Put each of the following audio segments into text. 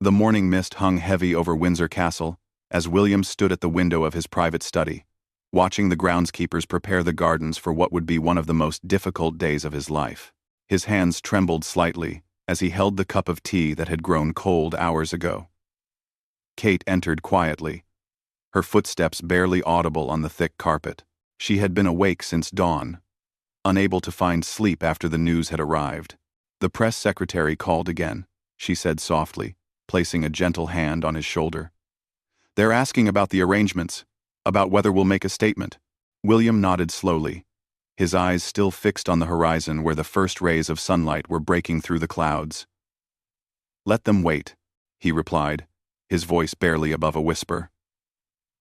The morning mist hung heavy over Windsor Castle as William stood at the window of his private study, watching the groundskeepers prepare the gardens for what would be one of the most difficult days of his life. His hands trembled slightly as he held the cup of tea that had grown cold hours ago. Kate entered quietly, her footsteps barely audible on the thick carpet. She had been awake since dawn, unable to find sleep after the news had arrived. "The press secretary called again," she said softly, placing a gentle hand on his shoulder. "They're asking about the arrangements, about whether we'll make a statement." William nodded slowly, his eyes still fixed on the horizon where the first rays of sunlight were breaking through the clouds. "Let them wait," he replied, his voice barely above a whisper.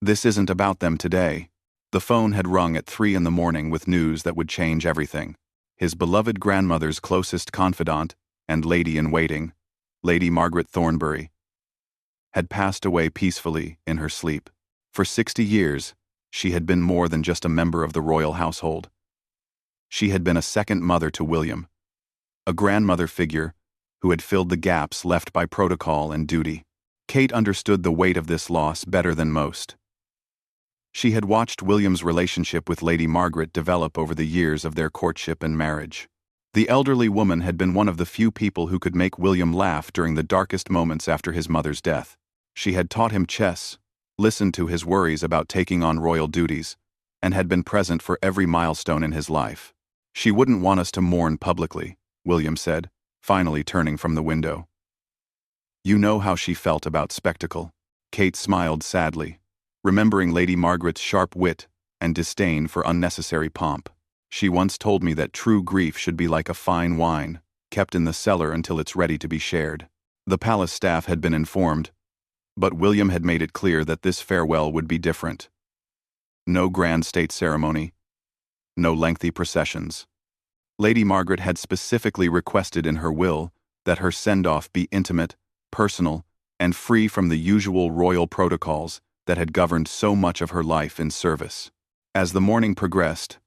"This isn't about them today." The phone had rung at 3 in the morning with news that would change everything. His beloved grandmother's closest confidant and lady-in-waiting, Lady Margaret Thornbury, had passed away peacefully in her sleep. For 60 years, she had been more than just a member of the royal household. She had been a second mother to William, a grandmother figure who had filled the gaps left by protocol and duty. Kate understood the weight of this loss better than most. She had watched William's relationship with Lady Margaret develop over the years of their courtship and marriage. The elderly woman had been one of the few people who could make William laugh during the darkest moments after his mother's death. She had taught him chess, listened to his worries about taking on royal duties, and had been present for every milestone in his life. "She wouldn't want us to mourn publicly," William said, finally turning from the window. "You know how she felt about spectacle." Kate smiled sadly, remembering Lady Margaret's sharp wit and disdain for unnecessary pomp. "She once told me that true grief should be like a fine wine, kept in the cellar until it's ready to be shared." The palace staff had been informed, but William had made it clear that this farewell would be different. No grand state ceremony, no lengthy processions. Lady Margaret had specifically requested in her will that her send-off be intimate, personal, and free from the usual royal protocols that had governed so much of her life in service. As the morning progressed,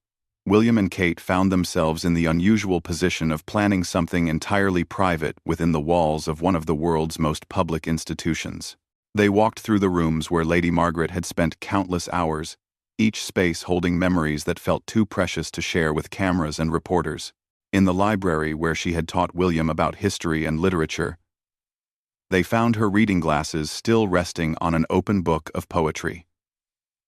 William and Kate found themselves in the unusual position of planning something entirely private within the walls of one of the world's most public institutions. They walked through the rooms where Lady Margaret had spent countless hours, each space holding memories that felt too precious to share with cameras and reporters. In the library where she had taught William about history and literature, they found her reading glasses still resting on an open book of poetry.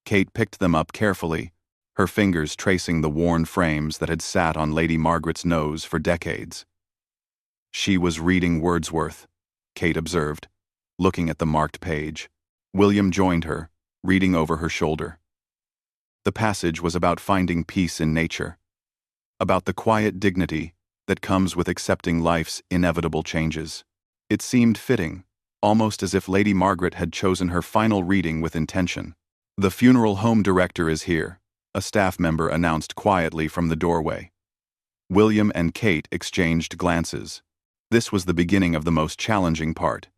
Kate picked them up carefully, her fingers tracing the worn frames that had sat on Lady Margaret's nose for decades. She was reading Wordsworth, Kate observed, looking at the marked page. William joined her, reading over her shoulder. The passage was about finding peace in nature, about the quiet dignity that comes with accepting life's inevitable changes. It seemed fitting, almost as if Lady Margaret had chosen her final reading with intention. "The funeral home director is here," a staff member announced quietly from the doorway. William and Kate exchanged glances. This was the beginning of the most challenging part,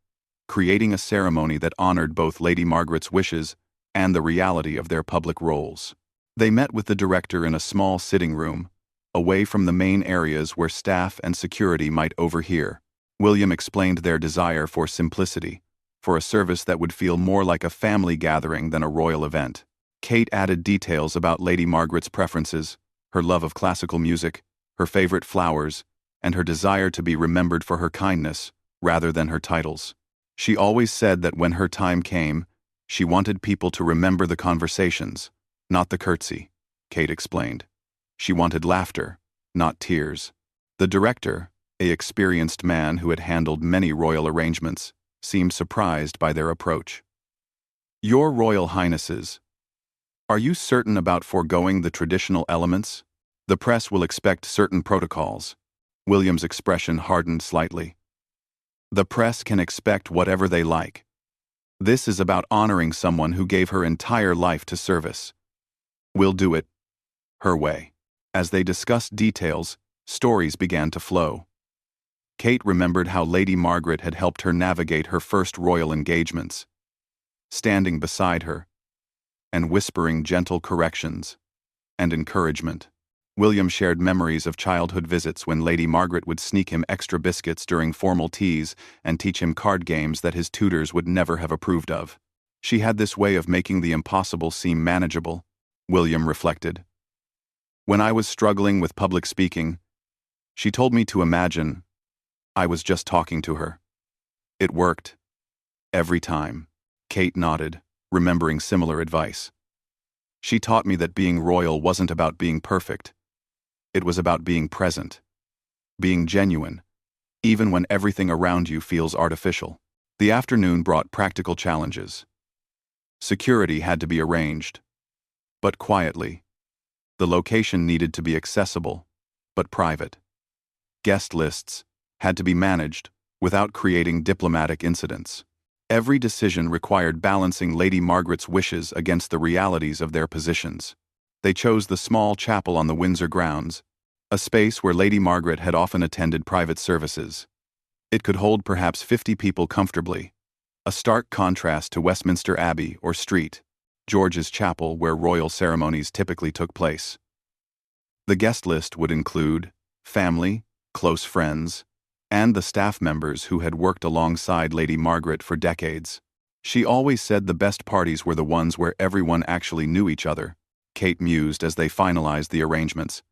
creating a ceremony that honored both Lady Margaret's wishes and the reality of their public roles. They met with the director in a small sitting room, away from the main areas where staff and security might overhear. William explained their desire for simplicity, for a service that would feel more like a family gathering than a royal event. Kate added details about Lady Margaret's preferences, her love of classical music, her favorite flowers, and her desire to be remembered for her kindness rather than her titles. She always said that when her time came, she wanted people to remember the conversations, not the curtsy, Kate explained. She wanted laughter, not tears. The director, an experienced man who had handled many royal arrangements, seemed surprised by their approach. "Your Royal Highnesses, are you certain about foregoing the traditional elements? The press will expect certain protocols." William's expression hardened slightly. "The press can expect whatever they like. This is about honoring someone who gave her entire life to service. We'll do it her way." As they discussed details, stories began to flow. Kate remembered how Lady Margaret had helped her navigate her first royal engagements, standing beside her and whispering gentle corrections and encouragement. William shared memories of childhood visits when Lady Margaret would sneak him extra biscuits during formal teas and teach him card games that his tutors would never have approved of. She had this way of making the impossible seem manageable, William reflected. When I was struggling with public speaking, she told me to imagine I was just talking to her. It worked. Every time. Kate nodded, remembering similar advice. She taught me that being royal wasn't about being perfect. It was about being present, being genuine, even when everything around you feels artificial. The afternoon brought practical challenges. Security had to be arranged, but quietly. The location needed to be accessible, but private. Guest lists had to be managed without creating diplomatic incidents. Every decision required balancing Lady Margaret's wishes against the realities of their positions. They chose the small chapel on the Windsor grounds, a space where Lady Margaret had often attended private services. It could hold perhaps 50 people comfortably, a stark contrast to Westminster Abbey or St. George's Chapel where royal ceremonies typically took place. The guest list would include family, close friends, and the staff members who had worked alongside Lady Margaret for decades. She always said the best parties were the ones where everyone actually knew each other, Kate mused as they finalized the arrangements.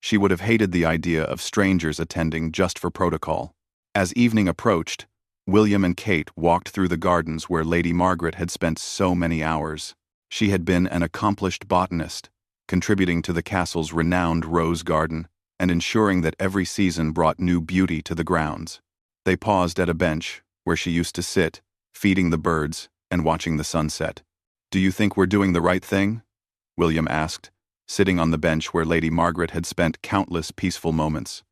She would have hated the idea of strangers attending just for protocol. As evening approached, William and Kate walked through the gardens where Lady Margaret had spent so many hours. She had been an accomplished botanist, contributing to the castle's renowned rose garden and ensuring that every season brought new beauty to the grounds. They paused at a bench where she used to sit, feeding the birds and watching the sunset. "Do you think we're doing the right thing?" William asked, sitting on the bench where Lady Margaret had spent countless peaceful moments.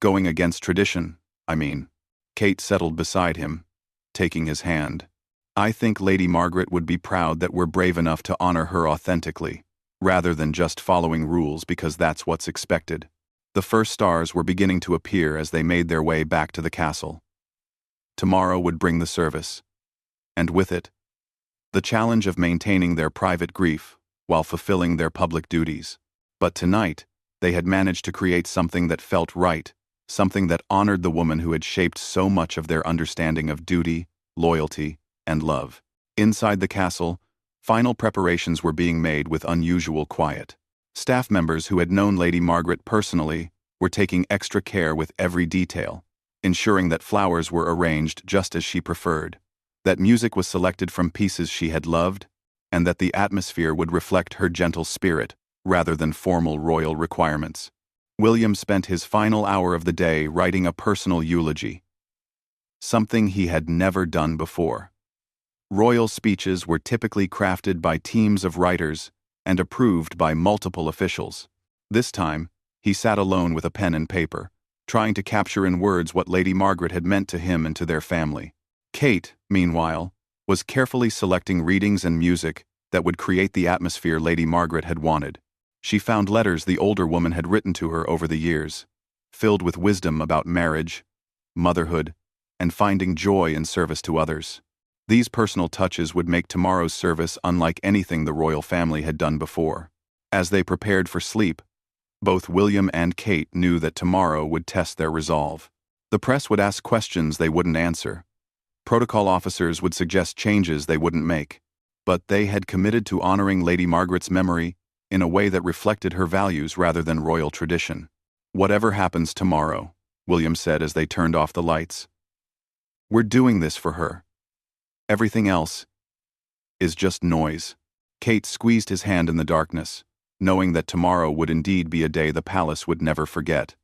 "Going against tradition, I mean." Kate settled beside him, taking his hand. "I think Lady Margaret would be proud that we're brave enough to honor her authentically, rather than just following rules because that's what's expected." The first stars were beginning to appear as they made their way back to the castle. Tomorrow would bring the service, and with it, the challenge of maintaining their private grief while fulfilling their public duties. But tonight, they had managed to create something that felt right, something that honored the woman who had shaped so much of their understanding of duty, loyalty, and love. Inside the castle, final preparations were being made with unusual quiet. Staff members who had known Lady Margaret personally were taking extra care with every detail, ensuring that flowers were arranged just as she preferred, that music was selected from pieces she had loved, and that the atmosphere would reflect her gentle spirit rather than formal royal requirements. William spent his final hour of the day writing a personal eulogy, something he had never done before. Royal speeches were typically crafted by teams of writers and approved by multiple officials. This time, he sat alone with a pen and paper, trying to capture in words what Lady Margaret had meant to him and to their family. Kate, meanwhile, was carefully selecting readings and music that would create the atmosphere Lady Margaret had wanted. She found letters the older woman had written to her over the years, filled with wisdom about marriage, motherhood, and finding joy in service to others. These personal touches would make tomorrow's service unlike anything the royal family had done before. As they prepared for sleep, both William and Kate knew that tomorrow would test their resolve. The press would ask questions they wouldn't answer. Protocol officers would suggest changes they wouldn't make. But they had committed to honoring Lady Margaret's memory in a way that reflected her values rather than royal tradition. "Whatever happens tomorrow," William said as they turned off the lights, "we're doing this for her. Everything else is just noise." Kate squeezed his hand in the darkness, knowing that tomorrow would indeed be a day the palace would never forget.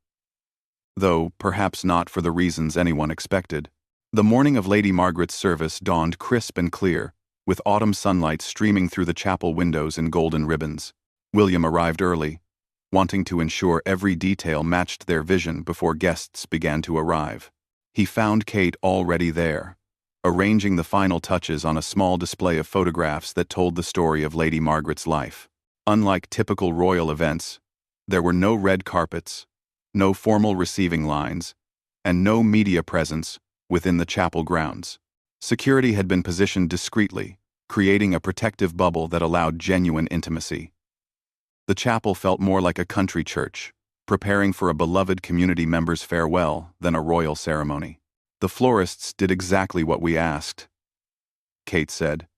Though, perhaps not for the reasons anyone expected. The morning of Lady Margaret's service dawned crisp and clear, with autumn sunlight streaming through the chapel windows in golden ribbons. William arrived early, wanting to ensure every detail matched their vision before guests began to arrive. He found Kate already there, arranging the final touches on a small display of photographs that told the story of Lady Margaret's life. Unlike typical royal events, there were no red carpets, no formal receiving lines, and no media presence within the chapel grounds. Security had been positioned discreetly, creating a protective bubble that allowed genuine intimacy. The chapel felt more like a country church, preparing for a beloved community member's farewell than a royal ceremony. "The florists did exactly what we asked," Kate said,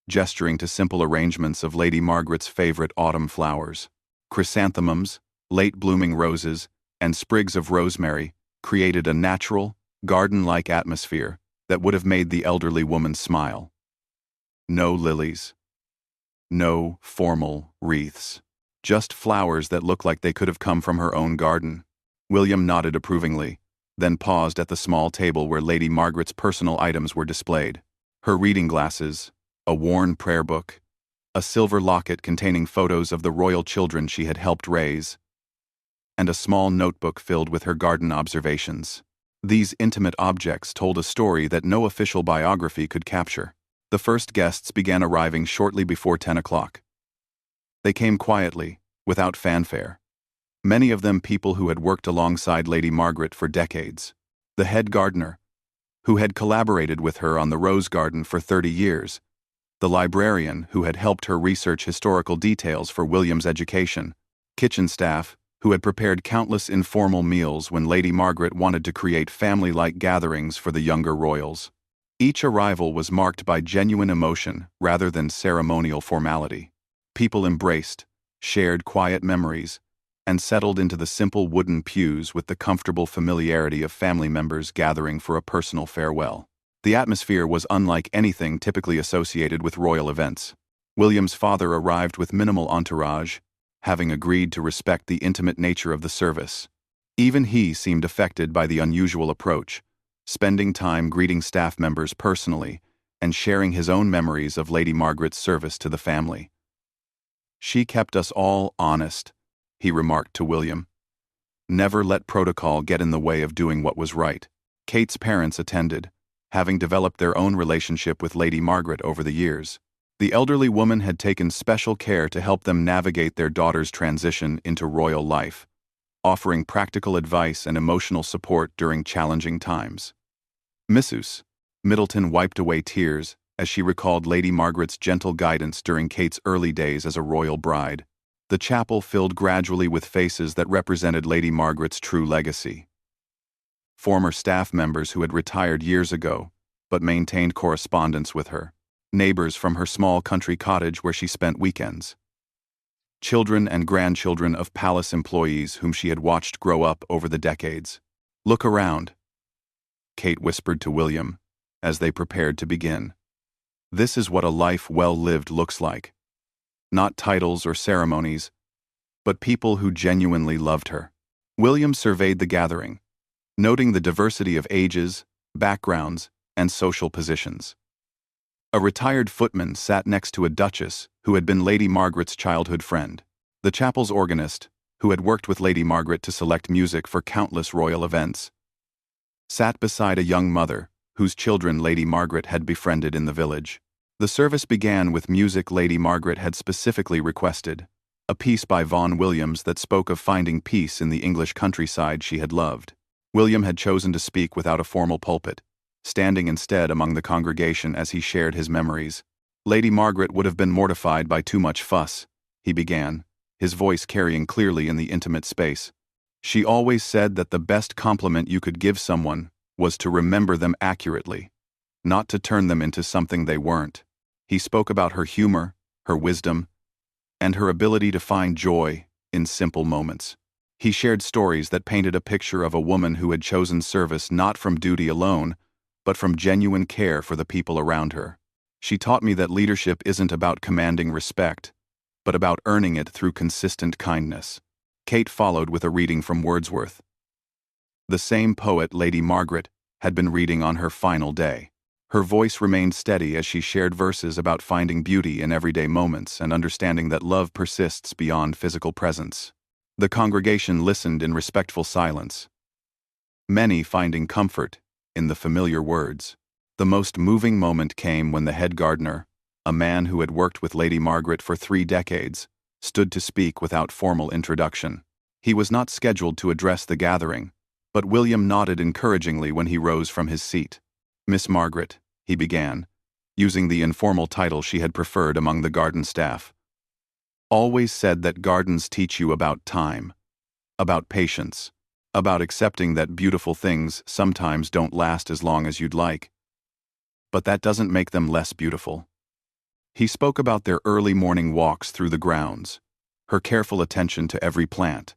gesturing to simple arrangements of Lady Margaret's favorite autumn flowers. Chrysanthemums, late-blooming roses, and sprigs of rosemary created a natural, garden-like atmosphere that would have made the elderly woman smile. No lilies. No formal wreaths. Just flowers that looked like they could have come from her own garden. William nodded approvingly, then paused at the small table where Lady Margaret's personal items were displayed. Her reading glasses, a worn prayer book, a silver locket containing photos of the royal children she had helped raise, and a small notebook filled with her garden observations. These intimate objects told a story that no official biography could capture. The first guests began arriving shortly before 10 o'clock. They came quietly, without fanfare. Many of them people who had worked alongside Lady Margaret for decades. The head gardener, who had collaborated with her on the rose garden for 30 years. The librarian, who had helped her research historical details for William's education. Kitchen staff, who had prepared countless informal meals when Lady Margaret wanted to create family-like gatherings for the younger royals. Each arrival was marked by genuine emotion rather than ceremonial formality. People embraced, shared quiet memories, and settled into the simple wooden pews with the comfortable familiarity of family members gathering for a personal farewell. The atmosphere was unlike anything typically associated with royal events. William's father arrived with minimal entourage, having agreed to respect the intimate nature of the service. Even he seemed affected by the unusual approach, spending time greeting staff members personally and sharing his own memories of Lady Margaret's service to the family. "She kept us all honest," he remarked to William. "Never let protocol get in the way of doing what was right." Kate's parents attended, having developed their own relationship with Lady Margaret over the years. The elderly woman had taken special care to help them navigate their daughter's transition into royal life, offering practical advice and emotional support during challenging times. Mrs. Middleton wiped away tears as she recalled Lady Margaret's gentle guidance during Kate's early days as a royal bride. The chapel filled gradually with faces that represented Lady Margaret's true legacy. Former staff members who had retired years ago, but maintained correspondence with her. Neighbors from her small country cottage where she spent weekends. Children and grandchildren of palace employees whom she had watched grow up over the decades. "Look around," Kate whispered to William, as they prepared to begin. "This is what a life well lived looks like. Not titles or ceremonies, but people who genuinely loved her." William surveyed the gathering, noting the diversity of ages, backgrounds, and social positions. A retired footman sat next to a duchess who had been Lady Margaret's childhood friend. The chapel's organist, who had worked with Lady Margaret to select music for countless royal events, sat beside a young mother whose children Lady Margaret had befriended in the village. The service began with music Lady Margaret had specifically requested, a piece by Vaughan Williams that spoke of finding peace in the English countryside she had loved. William had chosen to speak without a formal pulpit, standing instead among the congregation as he shared his memories. "Lady Margaret would have been mortified by too much fuss," he began, his voice carrying clearly in the intimate space. "She always said that the best compliment you could give someone was to remember them accurately, not to turn them into something they weren't." He spoke about her humor, her wisdom, and her ability to find joy in simple moments. He shared stories that painted a picture of a woman who had chosen service not from duty alone, but from genuine care for the people around her. "She taught me that leadership isn't about commanding respect, but about earning it through consistent kindness." Kate followed with a reading from Wordsworth. The same poet Lady Margaret had been reading on her final day. Her voice remained steady as she shared verses about finding beauty in everyday moments and understanding that love persists beyond physical presence. The congregation listened in respectful silence, many finding comfort in the familiar words. The most moving moment came when the head gardener, a man who had worked with Lady Margaret for 3 decades, stood to speak without formal introduction. He was not scheduled to address the gathering, but William nodded encouragingly when he rose from his seat. "Miss Margaret," he began, using the informal title she had preferred among the garden staff. always said that gardens teach you about time, about patience, about accepting that beautiful things sometimes don't last as long as you'd like. But that doesn't make them less beautiful. He spoke about their early morning walks through the grounds, her careful attention to every plant,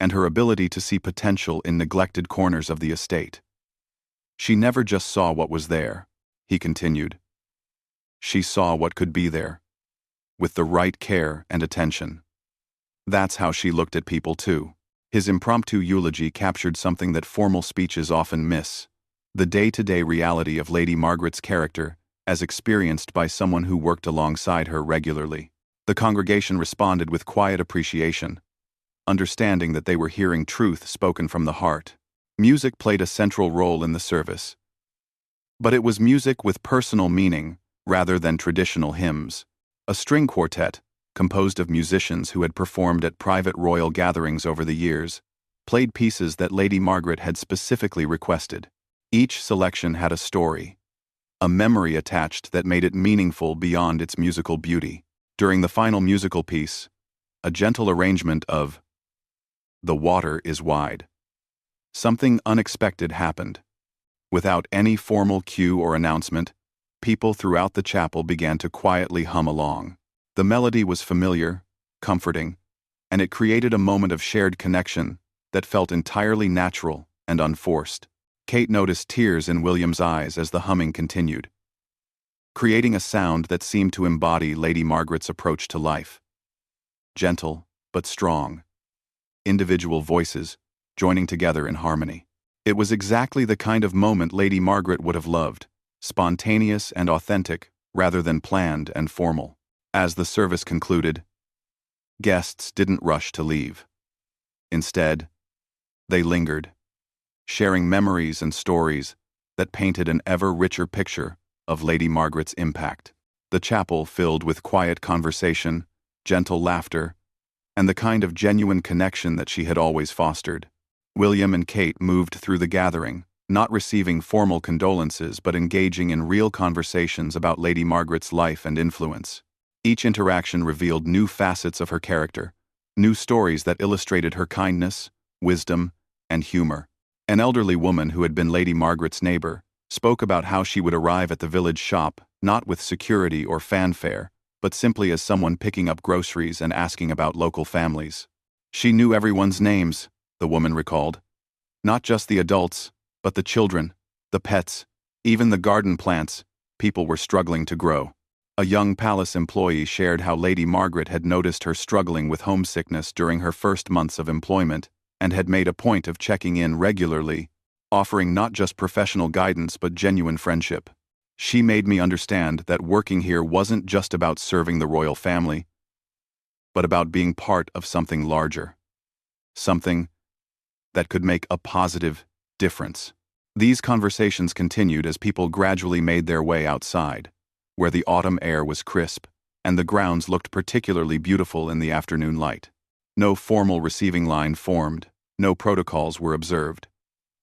and her ability to see potential in neglected corners of the estate. She never just saw what was there, he continued. She saw what could be there, with the right care and attention. That's how she looked at people too. His impromptu eulogy captured something that formal speeches often miss: the day-to-day reality of Lady Margaret's character as experienced by someone who worked alongside her regularly. The congregation responded with quiet appreciation, understanding that they were hearing truth spoken from the heart. Music played a central role in the service. But it was music with personal meaning rather than traditional hymns. A string quartet, composed of musicians who had performed at private royal gatherings over the years, played pieces that Lady Margaret had specifically requested. Each selection had a story, a memory attached that made it meaningful beyond its musical beauty. During the final musical piece, a gentle arrangement of "The Water is Wide," something unexpected happened. Without any formal cue or announcement, people throughout the chapel began to quietly hum along. The melody was familiar, comforting, and it created a moment of shared connection that felt entirely natural and unforced. Kate noticed tears in William's eyes as the humming continued, creating a sound that seemed to embody Lady Margaret's approach to life. Gentle, but strong. Individual voices, joining together in harmony. It was exactly the kind of moment Lady Margaret would have loved, spontaneous and authentic, rather than planned and formal. As the service concluded, guests didn't rush to leave. Instead, they lingered, sharing memories and stories that painted an ever richer picture of Lady Margaret's impact. The chapel filled with quiet conversation, gentle laughter, and the kind of genuine connection that she had always fostered. William and Kate moved through the gathering, not receiving formal condolences but engaging in real conversations about Lady Margaret's life and influence. Each interaction revealed new facets of her character, new stories that illustrated her kindness, wisdom, and humor. An elderly woman who had been Lady Margaret's neighbor spoke about how she would arrive at the village shop not with security or fanfare, but simply as someone picking up groceries and asking about local families. She knew everyone's names, the woman recalled. Not just the adults, but the children, the pets, even the garden plants people were struggling to grow. A young palace employee shared how Lady Margaret had noticed her struggling with homesickness during her first months of employment and had made a point of checking in regularly, offering not just professional guidance but genuine friendship. She made me understand that working here wasn't just about serving the royal family, but about being part of something larger. Something that could make a positive difference. These conversations continued as people gradually made their way outside, where the autumn air was crisp, and the grounds looked particularly beautiful in the afternoon light. No formal receiving line formed, no protocols were observed.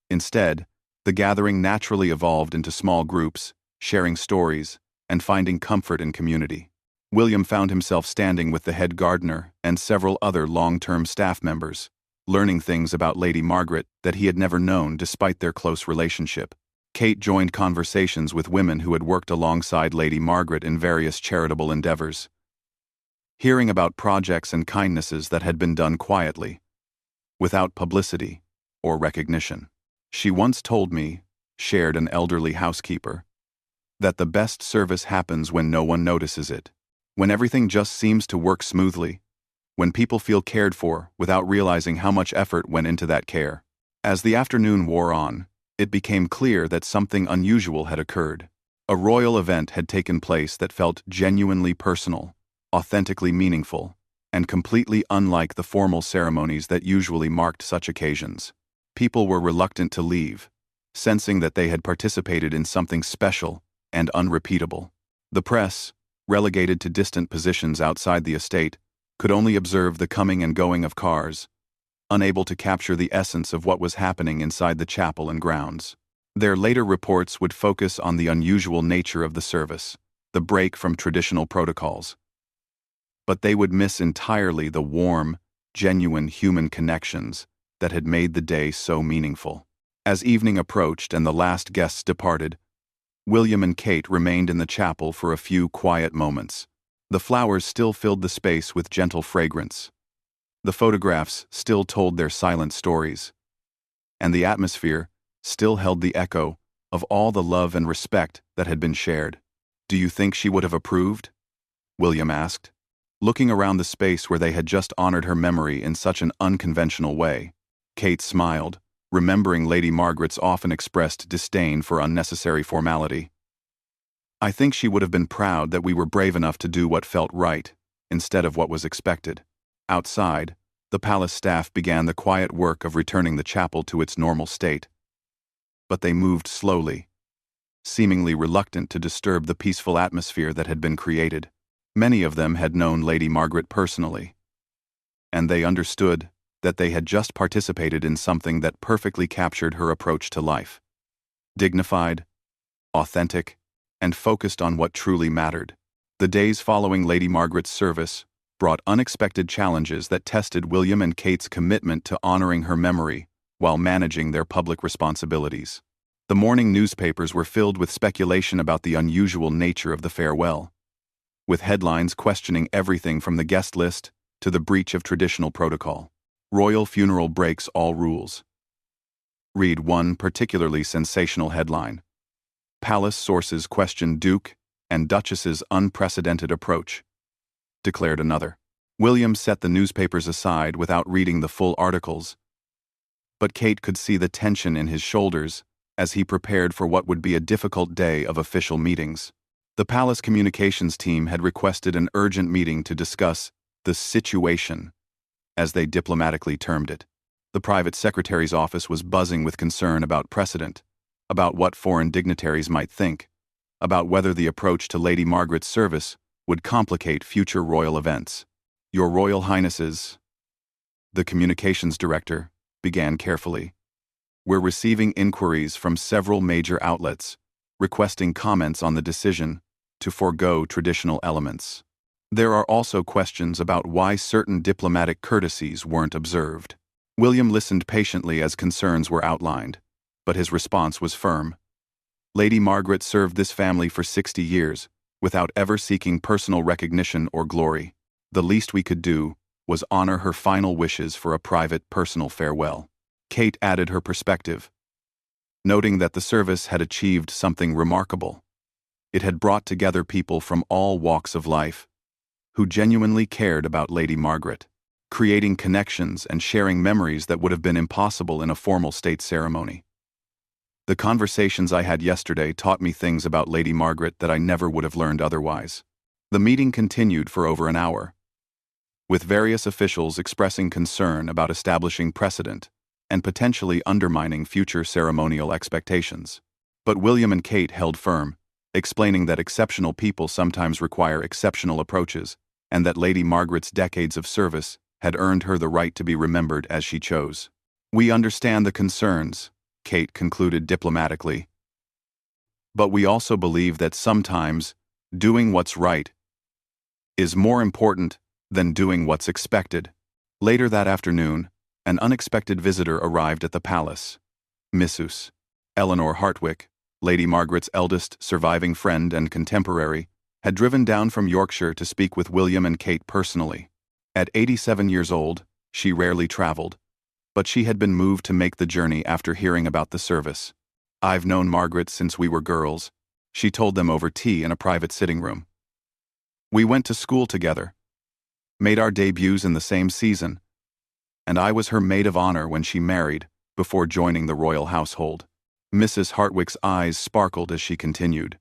Instead, the gathering naturally evolved into small groups, sharing stories, and finding comfort in community. William found himself standing with the head gardener and several other long-term staff members, learning things about Lady Margaret that he had never known despite their close relationship. Kate joined conversations with women who had worked alongside Lady Margaret in various charitable endeavors, hearing about projects and kindnesses that had been done quietly, without publicity or recognition. She once told me, shared an elderly housekeeper, that the best service happens when no one notices it, when everything just seems to work smoothly, when people feel cared for without realizing how much effort went into that care. As the afternoon wore on, it became clear that something unusual had occurred. A royal event had taken place that felt genuinely personal, authentically meaningful, and completely unlike the formal ceremonies that usually marked such occasions. People were reluctant to leave, sensing that they had participated in something special and unrepeatable. The press, relegated to distant positions outside the estate, could only observe the coming and going of cars, unable to capture the essence of what was happening inside the chapel and grounds. Their later reports would focus on the unusual nature of the service, the break from traditional protocols, but they would miss entirely the warm, genuine human connections that had made the day so meaningful. As evening approached and the last guests departed, William and Kate remained in the chapel for a few quiet moments. The flowers still filled the space with gentle fragrance. The photographs still told their silent stories. And the atmosphere still held the echo of all the love and respect that had been shared. "Do you think she would have approved?" William asked, looking around the space where they had just honored her memory in such an unconventional way. Kate smiled, remembering Lady Margaret's often expressed disdain for unnecessary formality. "I think she would have been proud that we were brave enough to do what felt right, instead of what was expected." Outside, the palace staff began the quiet work of returning the chapel to its normal state. But they moved slowly, seemingly reluctant to disturb the peaceful atmosphere that had been created. Many of them had known Lady Margaret personally, and they understood that they had just participated in something that perfectly captured her approach to life. Dignified, authentic, and focused on what truly mattered. The days following Lady Margaret's service brought unexpected challenges that tested William and Kate's commitment to honoring her memory while managing their public responsibilities. The morning newspapers were filled with speculation about the unusual nature of the farewell, with headlines questioning everything from the guest list to the breach of traditional protocol. "Royal funeral breaks all rules." Read one particularly sensational headline. "Palace sources question Duke and Duchess's unprecedented approach," declared another. William set the newspapers aside without reading the full articles, but Kate could see the tension in his shoulders as he prepared for what would be a difficult day of official meetings. The palace communications team had requested an urgent meeting to discuss the situation, as they diplomatically termed it. The private secretary's office was buzzing with concern about precedent, about what foreign dignitaries might think, about whether the approach to Lady Margaret's service would complicate future royal events. "Your Royal Highnesses," the communications director began carefully, "we're receiving inquiries from several major outlets, requesting comments on the decision to forego traditional elements. There are also questions about why certain diplomatic courtesies weren't observed." William listened patiently as concerns were outlined, but his response was firm. "Lady Margaret served this family for 60 years, without ever seeking personal recognition or glory. The least we could do was honor her final wishes for a private, personal farewell." Kate added her perspective, noting that the service had achieved something remarkable. It had brought together people from all walks of life, who genuinely cared about Lady Margaret, creating connections and sharing memories that would have been impossible in a formal state ceremony. "The conversations I had yesterday taught me things about Lady Margaret that I never would have learned otherwise." The meeting continued for over an hour, with various officials expressing concern about establishing precedent and potentially undermining future ceremonial expectations. But William and Kate held firm, explaining that exceptional people sometimes require exceptional approaches, and that Lady Margaret's decades of service had earned her the right to be remembered as she chose. "We understand the concerns," Kate concluded diplomatically, "but we also believe that sometimes doing what's right is more important than doing what's expected." Later that afternoon, an unexpected visitor arrived at the palace. Mrs. Eleanor Hartwick, Lady Margaret's eldest surviving friend and contemporary, had driven down from Yorkshire to speak with William and Kate personally. At 87 years old, she rarely traveled, but she had been moved to make the journey after hearing about the service. "I've known Margaret since we were girls," she told them over tea in a private sitting room. "We went to school together, made our debuts in the same season, and I was her maid of honor when she married, before joining the royal household." Mrs. Hartwick's eyes sparkled as she continued,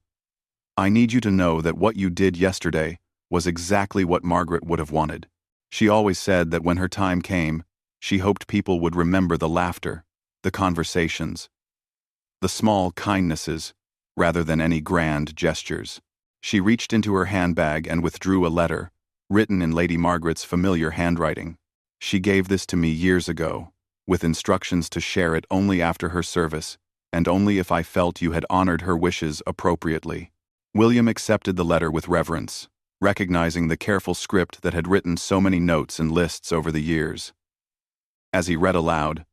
"I need you to know that what you did yesterday was exactly what Margaret would have wanted. She always said that when her time came, she hoped people would remember the laughter, the conversations, the small kindnesses, rather than any grand gestures." She reached into her handbag and withdrew a letter, written in Lady Margaret's familiar handwriting. "She gave this to me years ago, with instructions to share it only after her service, and only if I felt you had honored her wishes appropriately." William accepted the letter with reverence, recognizing the careful script that had written so many notes and lists over the years. As he read aloud,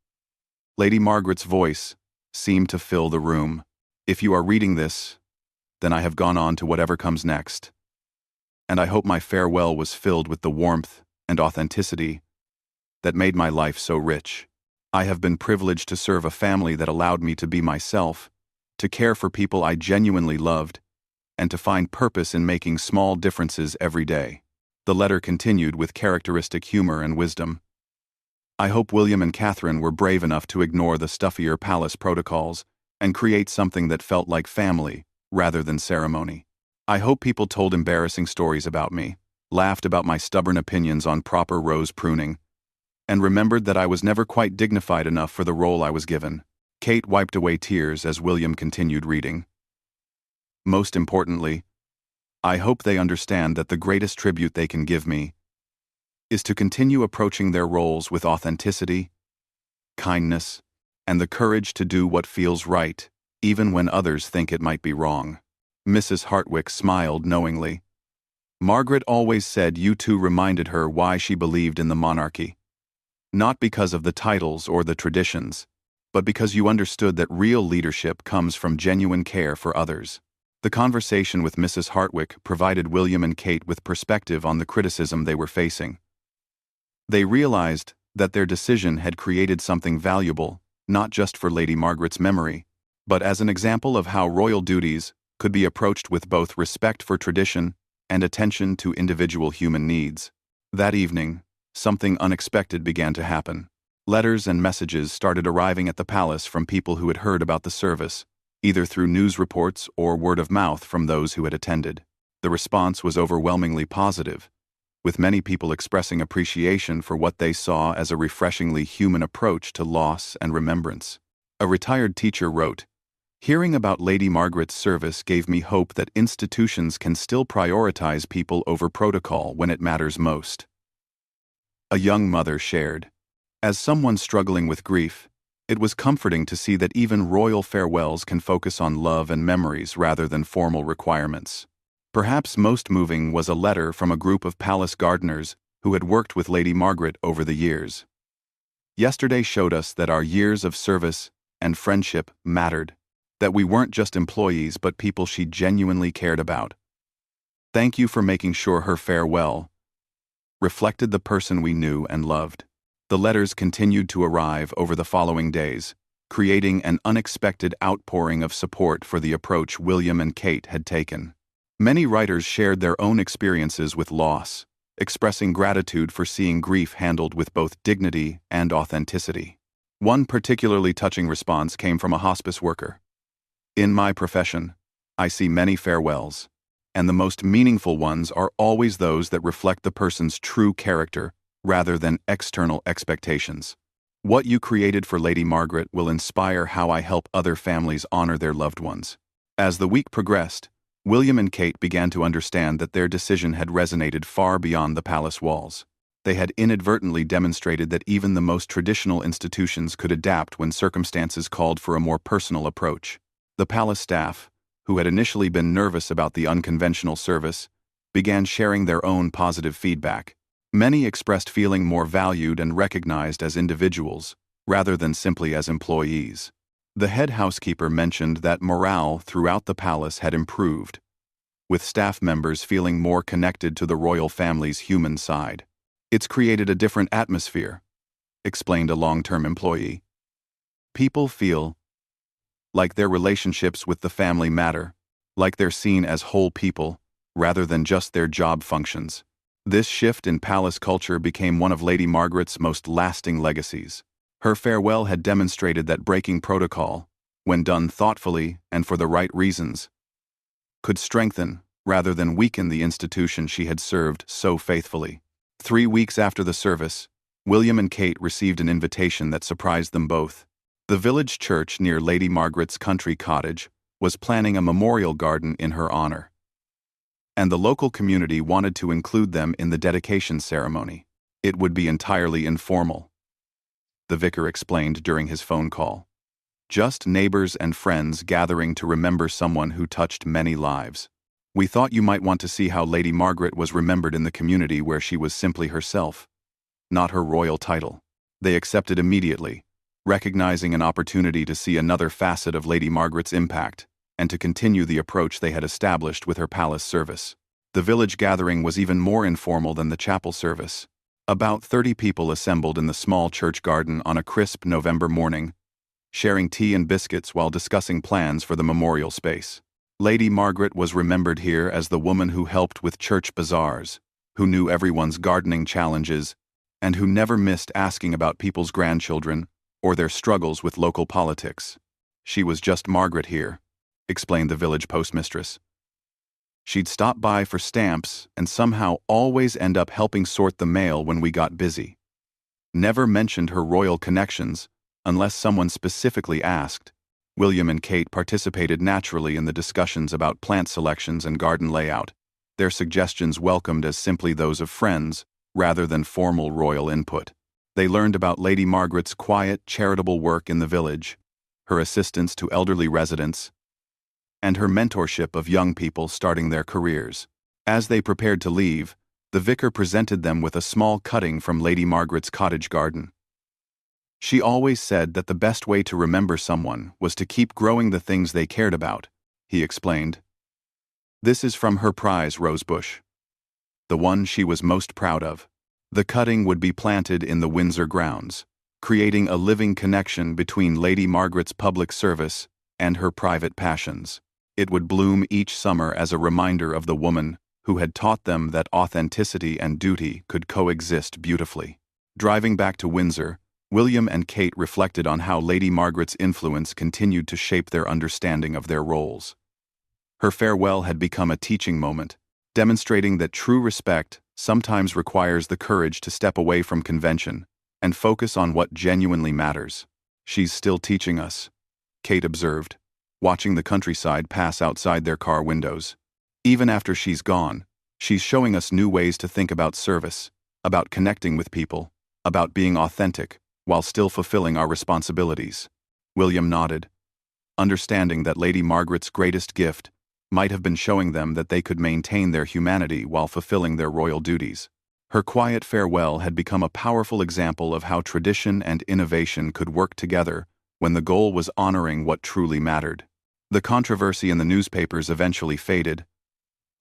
Lady Margaret's voice seemed to fill the room. "If you are reading this, then I have gone on to whatever comes next. And I hope my farewell was filled with the warmth and authenticity that made my life so rich. I have been privileged to serve a family that allowed me to be myself, to care for people I genuinely loved, and to find purpose in making small differences every day." The letter continued with characteristic humor and wisdom. "I hope William and Catherine were brave enough to ignore the stuffier palace protocols and create something that felt like family rather than ceremony. I hope people told embarrassing stories about me, laughed about my stubborn opinions on proper rose pruning, and remembered that I was never quite dignified enough for the role I was given." Kate wiped away tears as William continued reading. "Most importantly, I hope they understand that the greatest tribute they can give me is to continue approaching their roles with authenticity, kindness, and the courage to do what feels right, even when others think it might be wrong." Mrs. Hartwick smiled knowingly. "Margaret always said you two reminded her why she believed in the monarchy. Not because of the titles or the traditions, but because you understood that real leadership comes from genuine care for others." The conversation with Mrs. Hartwick provided William and Kate with perspective on the criticism they were facing. They realized that their decision had created something valuable, not just for Lady Margaret's memory, but as an example of how royal duties could be approached with both respect for tradition and attention to individual human needs. That evening, something unexpected began to happen. Letters and messages started arriving at the palace from people who had heard about the service, either through news reports or word of mouth from those who had attended. The response was overwhelmingly positive, with many people expressing appreciation for what they saw as a refreshingly human approach to loss and remembrance. A retired teacher wrote, "Hearing about Lady Margaret's service gave me hope that institutions can still prioritize people over protocol when it matters most." A young mother shared, "As someone struggling with grief, it was comforting to see that even royal farewells can focus on love and memories rather than formal requirements." Perhaps most moving was a letter from a group of palace gardeners who had worked with Lady Margaret over the years. "Yesterday showed us that our years of service and friendship mattered, that we weren't just employees but people she genuinely cared about. Thank you for making sure her farewell reflected the person we knew and loved." The letters continued to arrive over the following days, creating an unexpected outpouring of support for the approach William and Kate had taken. Many writers shared their own experiences with loss, expressing gratitude for seeing grief handled with both dignity and authenticity. One particularly touching response came from a hospice worker. "In my profession, I see many farewells, and the most meaningful ones are always those that reflect the person's true character rather than external expectations. What you created for Lady Margaret will inspire how I help other families honor their loved ones." As the week progressed, William and Kate began to understand that their decision had resonated far beyond the palace walls. They had inadvertently demonstrated that even the most traditional institutions could adapt when circumstances called for a more personal approach. The palace staff, who had initially been nervous about the unconventional service, began sharing their own positive feedback. Many expressed feeling more valued and recognized as individuals, rather than simply as employees. The head housekeeper mentioned that morale throughout the palace had improved, with staff members feeling more connected to the royal family's human side. "It's created a different atmosphere," explained a long-term employee. "People feel like their relationships with the family matter, like they're seen as whole people, rather than just their job functions." This shift in palace culture became one of Lady Margaret's most lasting legacies. Her farewell had demonstrated that breaking protocol, when done thoughtfully and for the right reasons, could strengthen rather than weaken the institution she had served so faithfully. 3 weeks after the service, William and Kate received an invitation that surprised them both. The village church near Lady Margaret's country cottage was planning a memorial garden in her honor, and the local community wanted to include them in the dedication ceremony. It would be entirely informal, the vicar explained during his phone call. Just neighbors and friends gathering to remember someone who touched many lives. We thought you might want to see how Lady Margaret was remembered in the community where she was simply herself, not her royal title. They accepted immediately, recognizing an opportunity to see another facet of Lady Margaret's impact and to continue the approach they had established with her palace service. The village gathering was even more informal than the chapel service. About 30 people assembled in the small church garden on a crisp November morning, sharing tea and biscuits while discussing plans for the memorial space. Lady Margaret was remembered here as the woman who helped with church bazaars, who knew everyone's gardening challenges, and who never missed asking about people's grandchildren or their struggles with local politics. She was just Margaret here, explained the village postmistress. She'd stop by for stamps and somehow always end up helping sort the mail when we got busy. Never mentioned her royal connections unless someone specifically asked. William and Kate participated naturally in the discussions about plant selections and garden layout, their suggestions welcomed as simply those of friends rather than formal royal input. They learned about Lady Margaret's quiet, charitable work in the village, her assistance to elderly residents, and her mentorship of young people starting their careers. As they prepared to leave, the vicar presented them with a small cutting from Lady Margaret's cottage garden. She always said that the best way to remember someone was to keep growing the things they cared about, he explained. This is from her prize rosebush, the one she was most proud of. The cutting would be planted in the Windsor grounds, creating a living connection between Lady Margaret's public service and her private passions. It would bloom each summer as a reminder of the woman who had taught them that authenticity and duty could coexist beautifully. Driving back to Windsor, William and Kate reflected on how Lady Margaret's influence continued to shape their understanding of their roles. Her farewell had become a teaching moment, demonstrating that true respect sometimes requires the courage to step away from convention and focus on what genuinely matters. She's still teaching us, Kate observed, watching the countryside pass outside their car windows. Even after she's gone, she's showing us new ways to think about service, about connecting with people, about being authentic, while still fulfilling our responsibilities. William nodded, understanding that Lady Margaret's greatest gift might have been showing them that they could maintain their humanity while fulfilling their royal duties. Her quiet farewell had become a powerful example of how tradition and innovation could work together when the goal was honoring what truly mattered. The controversy in the newspapers eventually faded,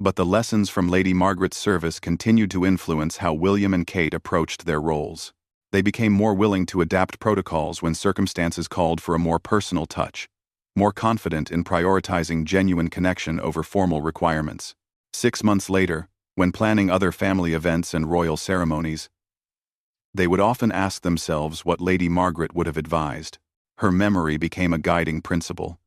but the lessons from Lady Margaret's service continued to influence how William and Kate approached their roles. They became more willing to adapt protocols when circumstances called for a more personal touch, more confident in prioritizing genuine connection over formal requirements. 6 months later, when planning other family events and royal ceremonies, they would often ask themselves what Lady Margaret would have advised. Her memory became a guiding principle,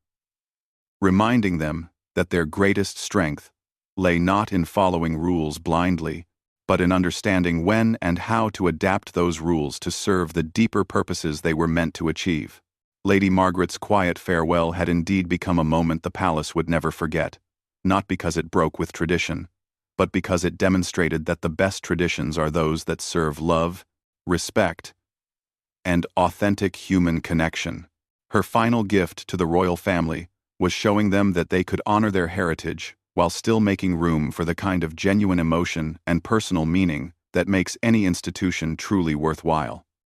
reminding them that their greatest strength lay not in following rules blindly, but in understanding when and how to adapt those rules to serve the deeper purposes they were meant to achieve. Lady Margaret's quiet farewell had indeed become a moment the palace would never forget, not because it broke with tradition, but because it demonstrated that the best traditions are those that serve love, respect, and authentic human connection. Her final gift to the royal family was showing them that they could honor their heritage while still making room for the kind of genuine emotion and personal meaning that makes any institution truly worthwhile.